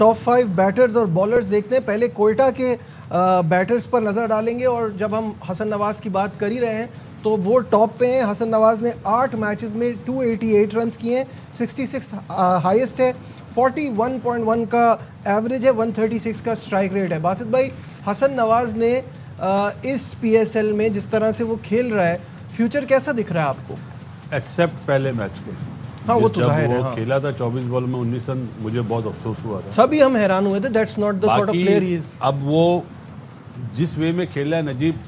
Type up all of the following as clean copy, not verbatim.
Top 5 batters और bowlers देखते हैं। पहले कोयटा के बैटर्स पर नज़र डालेंगे और जब हम हसन नवाज़ की बात कर ही रहे हैं तो वो टॉप पे हैं। हसन नवाज़ ने 8 मैचेस में 288 रन्स किए हैं, 66 हाईएस्ट है, 41.1 का एवरेज है, 136 का स्ट्राइक रेट है। बासित भाई, हसन नवाज़ ने इस PSL में जिस तरह से वो खेल रहा है, फ्यूचर कैसा दिख रहा है आपको? एक्सेप्ट पहले मैच के, हाँ वो तो जाहिर है, हाँ। खेला था 24 बॉल में 19 रन, मुझे बहुत अफसोस हुआ था। सभी हम हैरान हुए थे। That's not the sort of player he is. अब वो जिस वे में खेला है नजीब,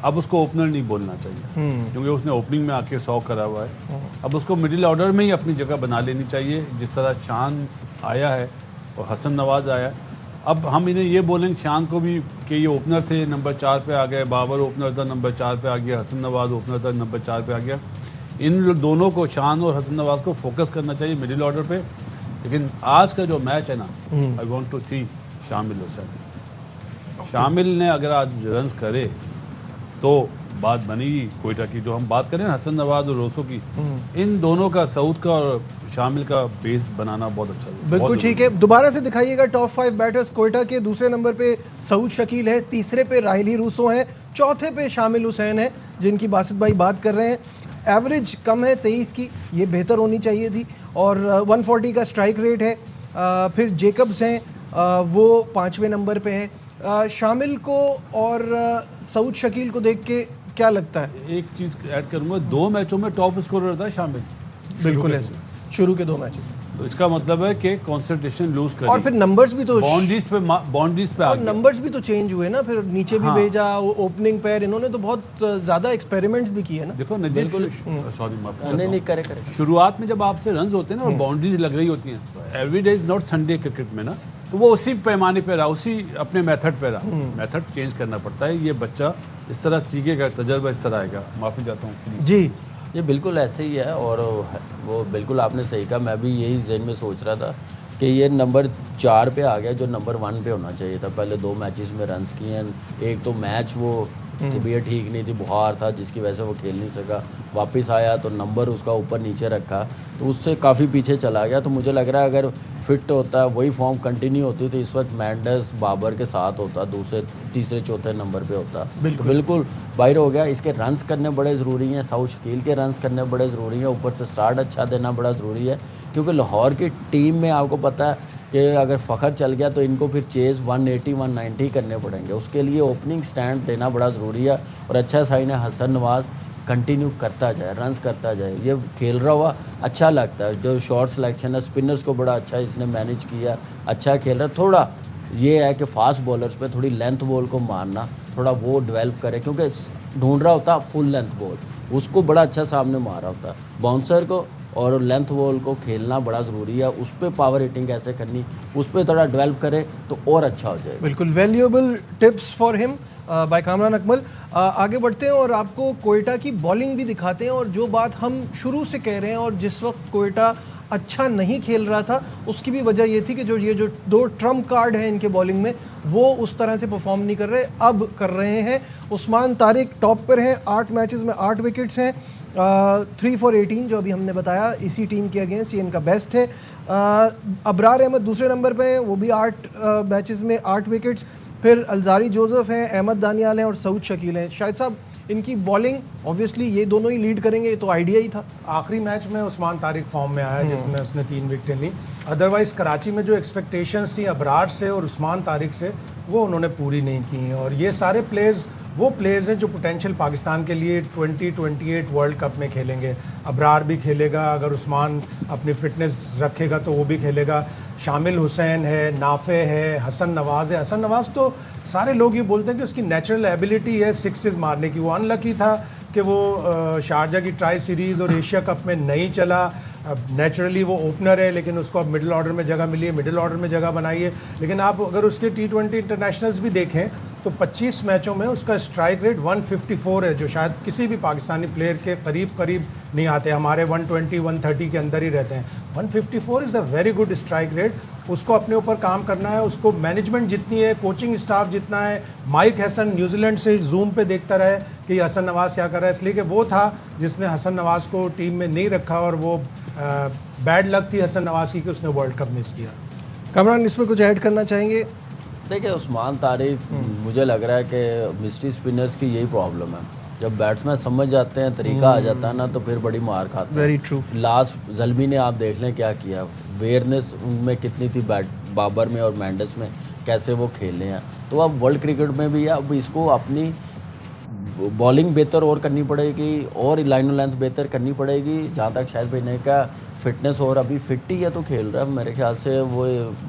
अब उसको ओपनर नहीं बोलना चाहिए क्योंकि उसने ओपनिंग में आके 100 करा हुआ है। अब उसको मिडिल ऑर्डर में ही अपनी जगह बना लेनी चाहिए। जिस तरह शान आया है और हसन नवाज़ आया, अब हम इन्हें ये बोलेंगे शान को भी कि ये ओपनर थे, नंबर 4 पे आ गए, बाबर ओपनर था, नंबर 4 पे आ गया, हसन नवाज़ ओपनर था, नंबर 4 पे आ गया। इन दोनों को, शान और हसन नवाज़ को फोकस करना चाहिए मिडिल ऑर्डर पे। लेकिन आज का जो मैच है ना, आई वांट टू सी शामिल हुसैन। शामिल ने अगर आज रन्स करे तो बात बनेगी कोयटा की। जो हम बात करें हसन नवाज़ और रोसो की, इन दोनों का, सऊद का और शामिल का बेस बनाना बहुत अच्छा है। बिल्कुल ठीक है। दोबारा से दिखाइएगा टॉप 5 बैटर्स। कोयटा के दूसरे नंबर पे सऊद शकील है, तीसरे पे राहिली रूसो है, चौथे पे शामिल हुसैन है जिनकी बासित भाई बात कर रहे हैं। एवरेज कम है 23 की, ये बेहतर होनी चाहिए थी, और 140 का स्ट्राइक रेट है। फिर जेकब्स हैं, वो 5वें नंबर पे हैं। शामिल को और सऊद शकील को देख के क्या लगता है? एक चीज़ ऐड करूँगा, 2 मैचों में टॉप स्कोरर था शामिल। बिल्कुल है, शुरू के 2 मैचेस। तो इसका मतलब है कि कंसंट्रेशन लूज कर, और फिर नंबर्स भी तो बाउंड्रीज पे और नंबर्स भी तो चेंज हुए ना, फिर नीचे भी भेजा, ओपनिंग पैर, इन्होंने तो बहुत ज़्यादा एक्सपेरिमेंट्स भी किए ना। देखो नजीब, सॉरी नहीं करे शुरुआत में जब आपसे रन्स होते हैं ना और बाउंड्रीज लग रही होती हैं, तो every day is not Sunday cricket में ना, तो वो उसी पैमाने पे रहा, उसी अपने मेथड पे रहा। मेथड चेंज करना पड़ता है। ये बच्चा इस तरह सीखेगा, तजर्बा इस तरह आएगा। माफ़ी चाहता हूँ जी। ये बिल्कुल ऐसे ही है, और वो बिल्कुल आपने सही कहा। मैं भी यही ज़हन में सोच रहा था कि ये नंबर 4 पे आ गया जो नंबर 1 पे होना चाहिए था। पहले 2 मैचेस में रन्स किए हैं, एक तो मैच वो तबीयत ठीक नहीं थी, बुखार था, जिसकी वजह से वो खेल नहीं सका। वापस आया तो नंबर उसका ऊपर नीचे रखा, तो उससे काफ़ी पीछे चला गया। तो मुझे लग रहा है अगर फिट होता, वही फॉर्म कंटिन्यू होती, तो इस वक्त मैंडस बाबर के साथ होता, दूसरे तीसरे चौथे नंबर पे होता। बिल्कुल बाहर हो गया। इसके रन्स करने बड़े ज़रूरी हैं, सऊद शकील के रन्स करने बड़े ज़रूरी हैं, ऊपर से स्टार्ट अच्छा देना बड़ा ज़रूरी है, क्योंकि लाहौर की टीम में आपको पता है कि अगर फ़खर चल गया तो इनको फिर चेज़ 180 190 करने पड़ेंगे। उसके लिए ओपनिंग स्टैंड देना बड़ा ज़रूरी है। और अच्छा साइन है, हसन नवाज़ कंटिन्यू करता जाए, रन्स करता जाए, ये खेल रहा हुआ अच्छा लगता है। जो शॉर्ट सिलेक्शन है, स्पिनर्स को बड़ा अच्छा इसने मैनेज किया, अच्छा खेल रहा है। थोड़ा ये है कि फास्ट बॉलर्स पे थोड़ी लेंथ बॉल को मारना, थोड़ा वो डेवलप करे, क्योंकि ढूंढ रहा होता फुल लेंथ बॉल, उसको बड़ा अच्छा सामने मारा होता। बाउंसर को और लेंथ बॉल को खेलना बड़ा ज़रूरी है। उस पर पावर हिटिंग कैसे करनी, उस पर थोड़ा डेवलप करे तो और अच्छा हो जाएगा। बिल्कुल valuable tips for him by Kamran Akmal. आगे बढ़ते हैं और आपको कोयटा की बॉलिंग भी दिखाते हैं। और जो बात हम शुरू से कह रहे हैं, और जिस वक्त कोयटा अच्छा नहीं खेल रहा था, उसकी भी वजह ये थी कि जो 2 ट्रम्प कार्ड हैं इनके बॉलिंग में, वो उस तरह से परफॉर्म नहीं कर रहे, अब कर रहे हैं। उस्मान तारिक टॉप पर हैं, 8 मैचेस में 8 विकेट्स हैं, 3 for 18 जो अभी हमने बताया इसी टीम के अगेंस्ट, ये इनका बेस्ट है। अबरार अहमद दूसरे नंबर पे हैं, वो भी 8 मैचेस में 8 विकेट्स। फिर अलजारी जोसेफ हैं, अहमद दानियाल हैं और सऊद शकील हैं। शाहिद साहब, इनकी बॉलिंग ऑब्वियसली ये दोनों ही लीड करेंगे, ये तो आइडिया ही था। आखिरी मैच में उस्मान तारिक फॉर्म में आया जिसमें उसने 3 विकेटें ली। अदरवाइज़ कराची में जो एक्सपेक्टेशंस थी अबरार से और उस्मान तारिक से, वो उन्होंने पूरी नहीं की। और ये सारे प्लेयर्स वो प्लेयर्स हैं जो पोटेंशियल पाकिस्तान के लिए 2028 वर्ल्ड कप में खेलेंगे। अबरार भी खेलेगा, अगर उस्मान अपनी फिटनेस रखेगा तो वो भी खेलेगा। शामिल हुसैन है, नाफे है, हसन नवाज़ है। हसन नवाज़ तो सारे लोग ये बोलते हैं कि उसकी नेचुरल एबिलिटी है सिक्सेस मारने की। वो अनलकी था कि वो शारजा की ट्राई सीरीज़ और एशिया कप में नहीं चला। अब नेचुरली वो ओपनर है, लेकिन उसको अब मिडिल ऑर्डर में जगह मिली है, मिडिल ऑर्डर में जगह बनाई है। लेकिन आप अगर उसके T20 इंटरनेशनल्स भी देखें तो 25 मैचों में उसका स्ट्राइक रेट 154 है, जो शायद किसी भी पाकिस्तानी प्लेयर के करीब नहीं आते। हमारे 120 130 के अंदर ही रहते हैं। 154 is a very good strike rate. उसको अपने ऊपर काम करना है, उसको मैनेजमेंट जितनी है, कोचिंग स्टाफ जितना है। माइक हसन न्यूजीलैंड से जूम पे देखता रहे कि हसन नवाज़ क्या कर रहा है, इसलिए कि वो था जिसने हसन नवाज़ को टीम में नहीं रखा, और वो बैड लक थी हसन नवाज़ की कि उसने वर्ल्ड कप मिस किया। कामरान इसमें कुछ ऐड करना चाहेंगे? देखिए उस्मान तारिक मुझे लग रहा है कि मिस्ट्री स्पिनर्स की यही प्रॉब्लम है, जब बैट्समैन समझ जाते हैं, तरीका आ जाता है ना, तो फिर बड़ी मार खाते हैं। Very true. लास्ट जल्मी ने आप देख लें क्या किया, अवेयरनेस उनमें कितनी थी, बाबर में और मैंडस में कैसे वो खेले हैं। तो अब वर्ल्ड क्रिकेट में भी अब इसको अपनी बॉलिंग बेहतर और करनी पड़ेगी और लाइन लेंथ बेहतर करनी पड़ेगी। जहाँ तक शायद भाई ने कहा फिटनेस, और अभी फिट ही है तो खेल रहा है। मेरे ख्याल से वो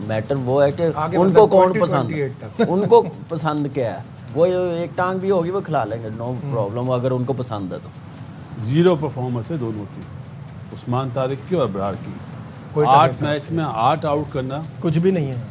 मैटर वो है कि आगे उनको मतलब कौन 2028 पसंद उनको पसंद क्या है, वो एक टांग भी होगी वो खिला लेंगे, नो प्रॉब्लम, अगर उनको पसंद है तो। जीरो परफॉर्मेंस है दोनों की, उस्मान तारिक की और अबरार की। कोयटा 8 के मैच में 8 आउट करना, कुछ भी नहीं है।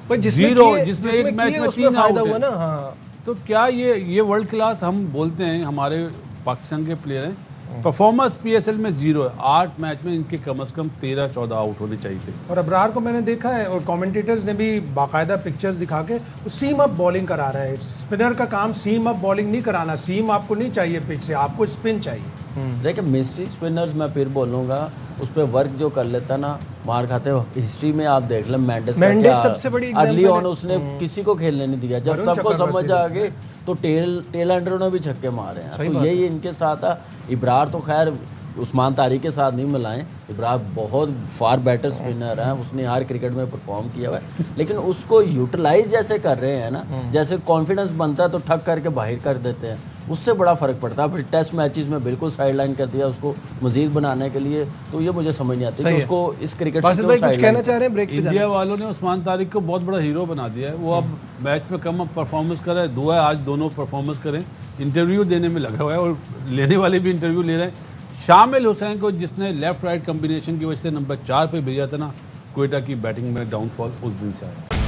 पर जिसमें जीरो, किए- जिसमें एक मैच किए में उसमें 3 फायदा आउट हुआ है। ना। हाँ, तो क्या ये वर्ल्ड क्लास हम बोलते हैं, हमारे पाकिस्तान के प्लेयर हैं, परफॉर्मेंस पीएसएल में जीरो है। 8 मैच में इनके कम से कम 13-14 आउट होने चाहिए थे। और अबरार को मैंने देखा है और कमेंटेटर्स ने भी बाकायदा पिक्चर्स दिखा के सीम अप बॉलिंग करा रहा है। स्पिनर का काम सीम अप बॉलिंग नहीं कराना, सीम आपको नहीं चाहिए पिच से, आपको स्पिन चाहिए। देखिए मिस्ट्री स्पिनर्स मैं फिर बोलूँगा उस पर वर्क जो कर लेता ना, मार खाते हो। हिस्ट्री में आप देख लें मेंडिस सबसे बड़ी example अर्ली है। ऑन उसने किसी को खेलने नहीं दिया, जब वरुण सबको चक्रवर्ती समझ आ गए तो टेल एंडरों ने भी छक्के मारे हैं। सही तो बात यही इनके साथ है। इब्रार तो खैर उस्मान तारिक के साथ नहीं मिलाएं, इब्रार बहुत फार बेटर स्पिनर है, उसने हर क्रिकेट में परफॉर्म किया हुआ है, लेकिन उसको यूटिलाइज जैसे कर रहे हैं ना, जैसे कॉन्फिडेंस बनता है तो ठक करके बाहर कर देते हैं, उससे बड़ा फ़र्क पड़ता है। फिर टेस्ट मैचेस में बिल्कुल साइडलाइन कर दिया उसको मजीद बनाने के लिए, तो ये मुझे समझ नहीं आती कि उसको इस क्रिकेट बासित भाई कुछ कहना चाह रहे हैं? ब्रेक पे इंडिया वालों ने उस्मान तारिक को बहुत बड़ा हीरो बना दिया है। वो अब मैच में कम परफॉर्मेंस कर रहा है, दुआ है आज दोनों परफॉर्मेंस करें। इंटरव्यू देने में लगा हुआ है और लेने वाले भी इंटरव्यू ले रहे हैं। शामिल हुसैन को जिसने लेफ्ट राइट कम्बिनेशन की वजह से नंबर 4 पे भेजा था ना, क्वेटा की बैटिंग में डाउनफॉल उस दिन से आया।